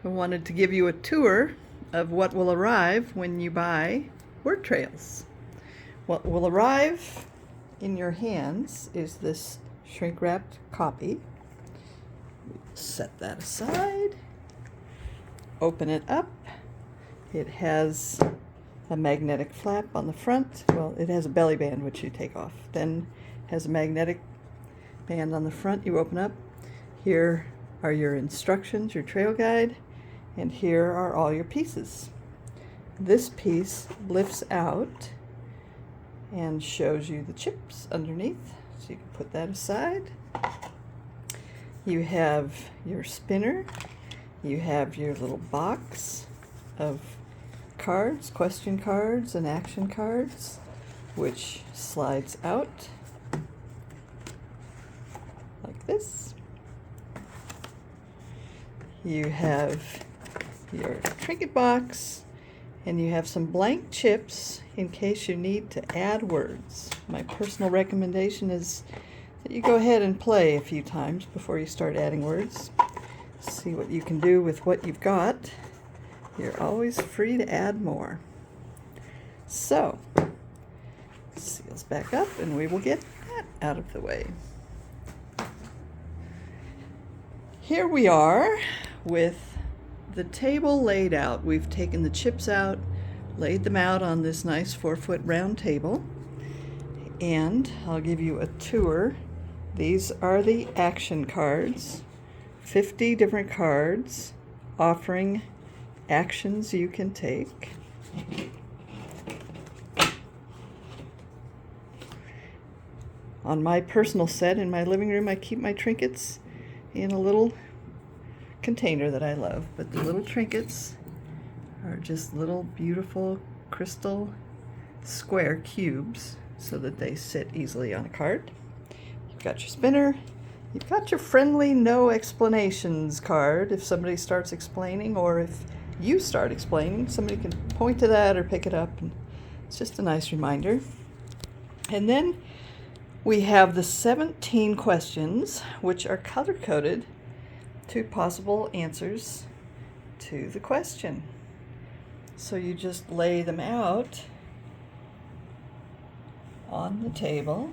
I wanted to give you a tour of what will arrive when you buy WordTrails. What will arrive in your hands is this shrink-wrapped copy. Set that aside. Open it up. It has a magnetic flap on the front. Well, it has a belly band which you take off. Then has a magnetic band on the front you open up. Here are your instructions, your trail guide, and here are all your pieces. This piece lifts out and shows you the chips underneath, so you can put that aside. You have your spinner, you have your little box of cards, question cards and action cards, which slides out like this. You have your trinket box, and you have some blank chips in case you need to add words. My personal recommendation is that you go ahead and play a few times before you start adding words. See what you can do with what you've got. You're always free to add more. So, seals back up and we will get that out of the way. Here we are with the table laid out. We've taken the chips out, laid them out on this nice 4-foot round table, and I'll give you a tour. These are the action cards, 50 different cards offering actions you can take. On my personal set in my living room, I keep my trinkets in a little container that I love, but the little trinkets are just little beautiful crystal square cubes so that they sit easily on a card. You've got your spinner, you've got your friendly no explanations card. If somebody starts explaining, or if you start explaining, somebody can point to that or pick it up, and it's just a nice reminder. And then we have the 17 questions, which are color-coded to possible answers to the question. So you just lay them out on the table.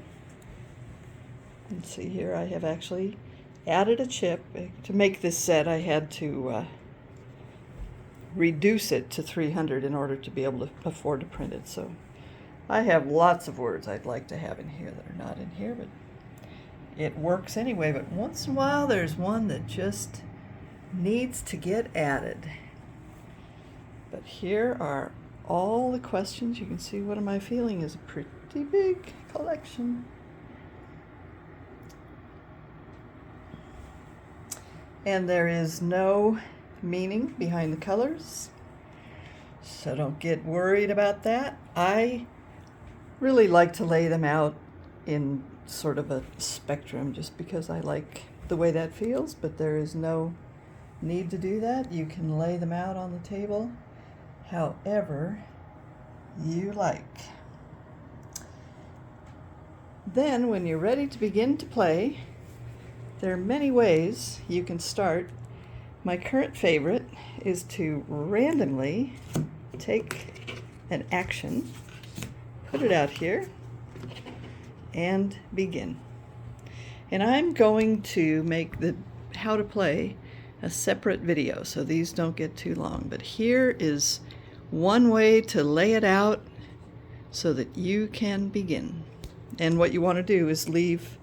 And see here, I have actually added a chip. To make this set, I had to reduce it to 300 in order to be able to afford to print it. So I have lots of words I'd like to have in here that are not in here, but it works anyway. But once in a while there's one that just needs to get added. But here are all the questions. You can see What Am I Feeling is a pretty big collection. And there is no meaning behind the colors, so don't get worried about that. I really like to lay them out in sort of a spectrum just because I like the way that feels, but there is no need to do that. You can lay them out on the table however you like. Then when you're ready to begin to play, there are many ways you can start. My current favorite is to randomly take an action, put it out here, and begin. And I'm going to make the how to play a separate video so these don't get too long, but here is one way to lay it out so that you can begin. And what you want to do is leave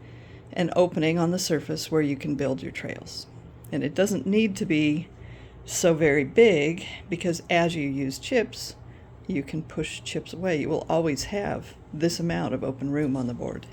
an opening on the surface where you can build your trails. And it doesn't need to be so very big, because as you use chips, you can push chips away. You will always have this amount of open room on the board.